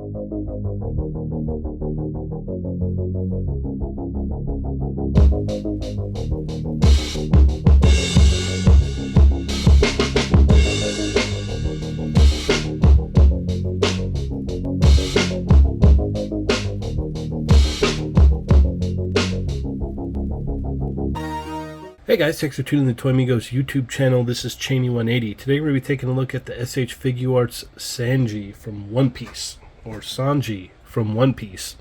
Hey guys, thanks for tuning in to Toy Amigos YouTube channel. This is Cheney180. Today we're going to be taking a look at the S.H.Figuarts Sanji from One Piece, or Sanji from One Piece.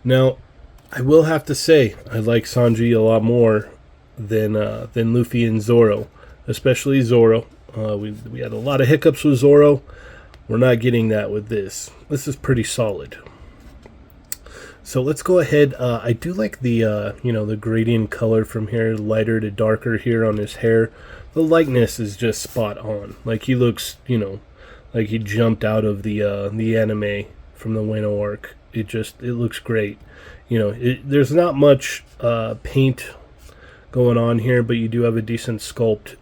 Now, I will have to say, I like Sanji a lot more than Luffy and Zoro, especially Zoro. We had a lot of hiccups with Zoro. We're not getting that with this. This is pretty solid. So let's go ahead. I do like the the gradient color from here, lighter to darker here on his hair. The likeness is just spot on. Like he looks, like he jumped out of the anime from the Wano arc. It looks great. There's not much paint going on here, but you do have a decent sculpt.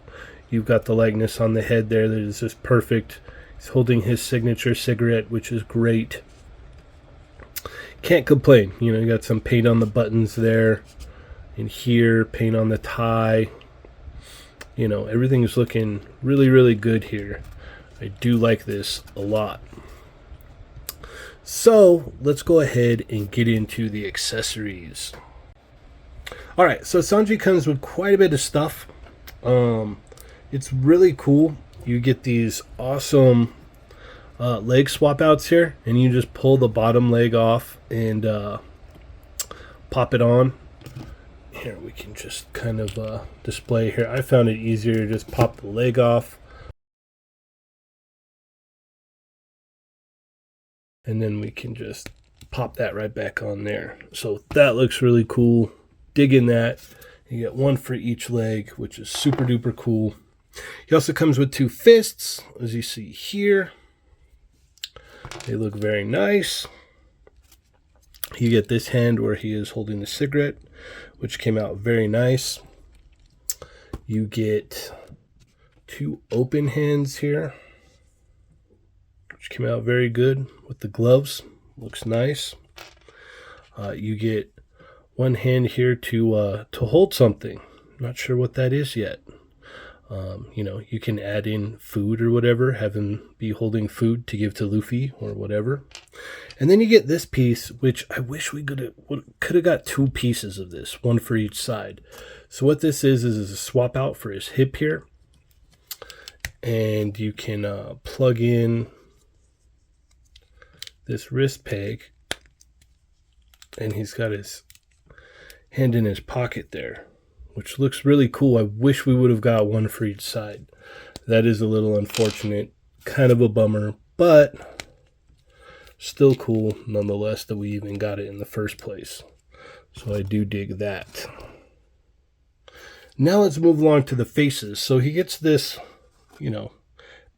You've got the likeness on the head there that is just perfect. He's holding his signature cigarette, which is great. Can't complain. You got some paint on the buttons there and here, paint on the tie. Everything's looking really, really good here. I do like this a lot. So let's go ahead and get into the accessories. Alright, so Sanji comes with quite a bit of stuff. It's really cool. You get these awesome leg swap outs here, and you just pull the bottom leg off and pop it on. Here we can just kind of display here. I found it easier to just pop the leg off, and then we can just pop that right back on there. So that looks really cool. Digging that. You get one for each leg, which is super duper cool. He also comes with two fists, as you see here. They look very nice. You get this hand where he is holding the cigarette, which came out very nice. You get two open hands here, which came out very good with the gloves. Looks nice. You get one hand here to hold something. Not sure what that is yet. You can add in food or whatever, have him be holding food to give to Luffy or whatever. And then you get this piece, which I wish we could have got two pieces of this, one for each side. So what this is a swap out for his hip here. And you can plug in this wrist peg. And he's got his hand in his pocket there, which looks really cool. I wish we would have got one for each side. That is a little unfortunate, kind of a bummer, but still cool nonetheless that we even got it in the first place. So I do dig that. Now let's move along to the faces. So he gets this,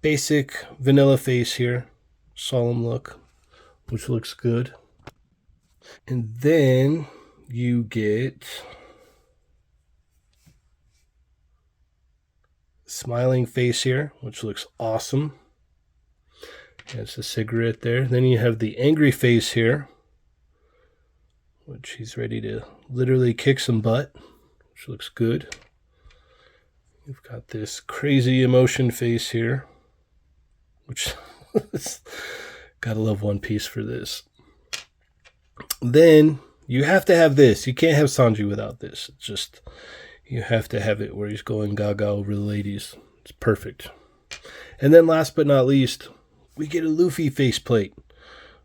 basic vanilla face here, solemn look, which looks good. And then you get smiling face here, which looks awesome. Has the cigarette there. Then you have the angry face here, which he's ready to literally kick some butt, which looks good. You've got this crazy emotion face here, which gotta love One Piece for this. Then you have to have this. You can't have Sanji without this. It's just, you have to have it where he's going gaga over the ladies. It's perfect. And then last but not least, we get a Luffy faceplate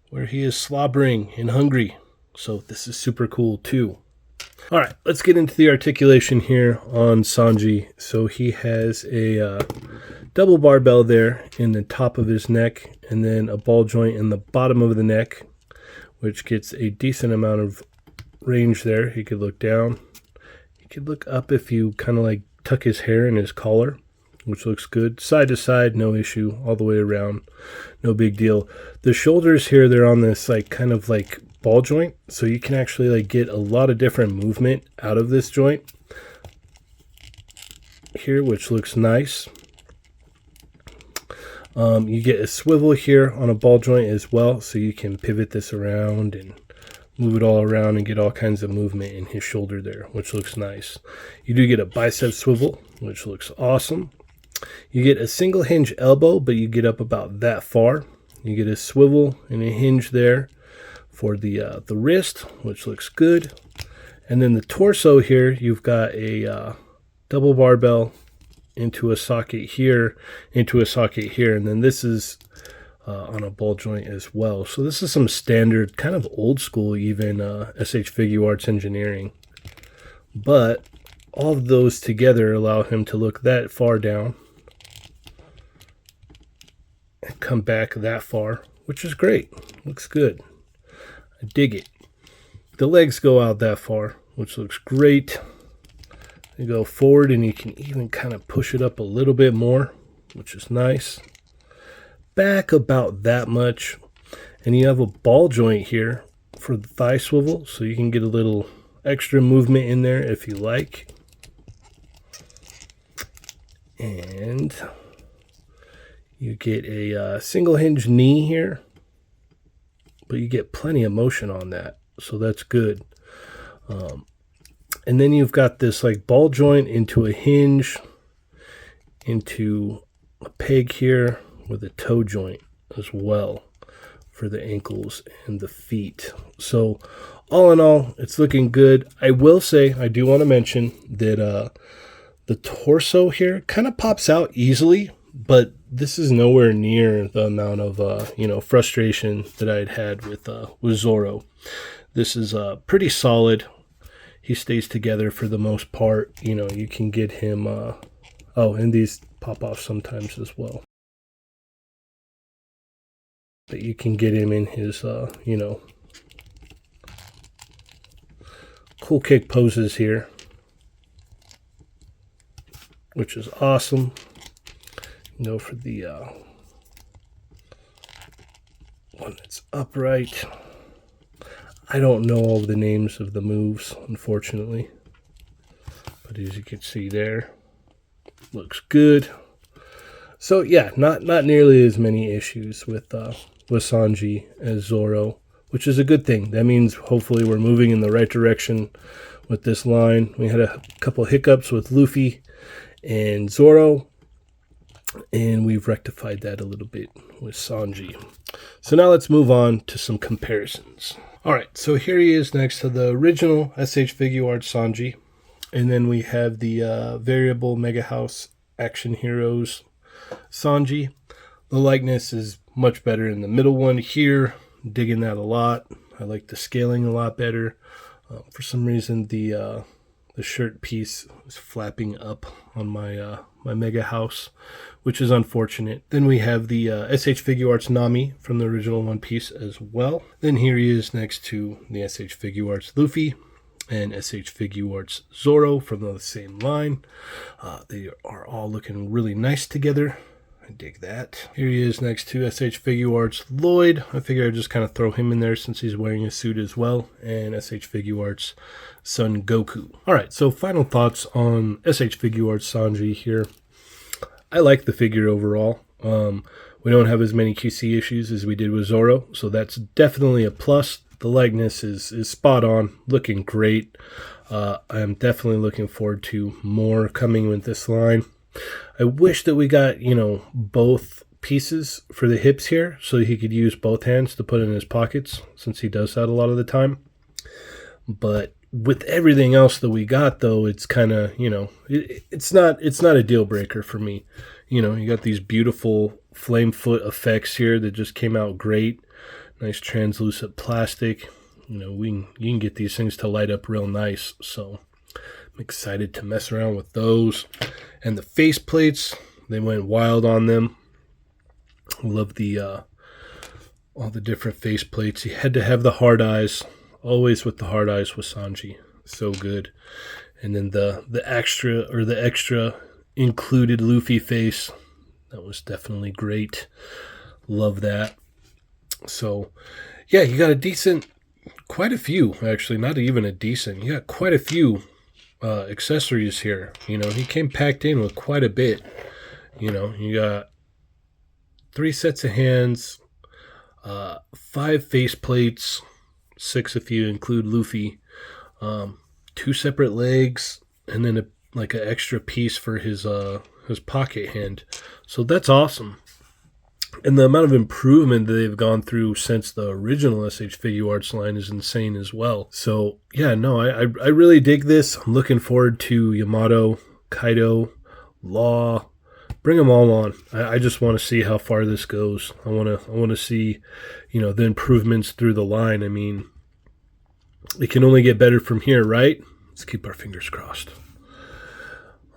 where he is slobbering and hungry. So this is super cool too. All right, let's get into the articulation here on Sanji. So he has a double barbell there in the top of his neck, and then a ball joint in the bottom of the neck, which gets a decent amount of range there. He could look down. He could look up if you kind of like tuck his hair in his collar, which looks good. Side to side, no issue. All the way around, no big deal. The shoulders here, they're on this like kind of like ball joint, so you can actually like get a lot of different movement out of this joint here, which looks nice. You get a swivel here on a ball joint as well, so you can pivot this around and move it all around and get all kinds of movement in his shoulder there, which looks nice. You do get a bicep swivel, which looks awesome. You get a single hinge elbow, but you get up about that far. You get a swivel and a hinge there for the wrist, which looks good. And then the torso here, you've got a double barbell into a socket here, into a socket here, and then this is on a ball joint as well. So this is some standard, kind of old school even S.H.Figuarts engineering. But all of those together allow him to look that far down and come back that far, which is great. Looks good. I dig it. The legs go out that far, which looks great. You go forward and you can even kind of push it up a little bit more, which is nice. Back about that much, and you have a ball joint here for the thigh swivel, so you can get a little extra movement in there if you like. And you get a single hinge knee here, but you get plenty of motion on that, so that's good. And then you've got this like ball joint into a hinge, into a peg here with a toe joint as well for the ankles and the feet. So all in all, it's looking good. I will say, I do want to mention that the torso here kind of pops out easily, but this is nowhere near the amount of frustration that I'd had with Zoro. This is pretty solid. He stays together for the most part. You can get him. And these pop off sometimes as well. But you can get him in his, cool kick poses here, which is awesome. For the one that's upright. I don't know all the names of the moves, unfortunately. But as you can see there, looks good. So yeah, not nearly as many issues with Sanji as Zoro, which is a good thing. That means hopefully we're moving in the right direction with this line. We had a couple hiccups with Luffy and Zoro, and we've rectified that a little bit with Sanji. So now let's move on to some comparisons. All right, so here he is next to the original S.H.Figuarts Sanji. And then we have the variable Mega House Action Heroes Sanji. The likeness is much better in the middle one here. Digging that a lot. I like the scaling a lot better. For some reason, the shirt piece is flapping up on my Mega House, which is unfortunate. Then we have the S.H.Figuarts Nami from the original One Piece as well. Then here he is next to the S.H.Figuarts Luffy and Figuarts Zoro from the same line. They are all looking really nice together. I dig that. Here he is next to Figuarts Lloyd. I figure I'd just kind of throw him in there since he's wearing a suit as well. And Figuarts Son Goku. Alright, so final thoughts on Figuarts Sanji here. I like the figure overall. We don't have as many QC issues as we did with Zoro, so that's definitely a plus. The likeness is spot on, looking great. I'm definitely looking forward to more coming with this line. I wish that we got, both pieces for the hips here so he could use both hands to put in his pockets, since he does that a lot of the time. But with everything else that we got, though, it's kind of, it's not a deal breaker for me. You got these beautiful flame foot effects here that just came out great. Nice translucent plastic. You can get these things to light up real nice. So I'm excited to mess around with those. And the face plates, they went wild on them. Love the all the different face plates. You had to have the hard eyes. Always with the hard eyes with Sanji. So good. And then the extra included Luffy face. That was definitely great. Love that. So, yeah, you got quite a few, actually, not even a decent. You got quite a few accessories here. He came packed in with quite a bit. You got 3 sets of hands, 5 face plates, 6 if you include Luffy, 2 separate legs, and then an extra piece for his pocket hand. So that's awesome. And the amount of improvement that they've gone through since the original S.H.Figuarts line is insane as well. So yeah, no, I really dig this. I'm looking forward to Yamato, Kaido, Law. Bring them all on. I just want to see how far this goes. I want to see, the improvements through the line. I mean, it can only get better from here, right? Let's keep our fingers crossed.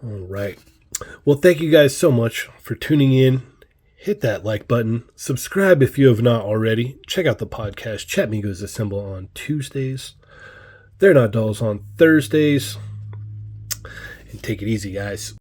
All right. Well, thank you guys so much for tuning in. Hit that like button. Subscribe if you have not already. Check out the podcast, Chat Migos Assemble, on Tuesdays. They're Not Dolls on Thursdays. And take it easy, guys.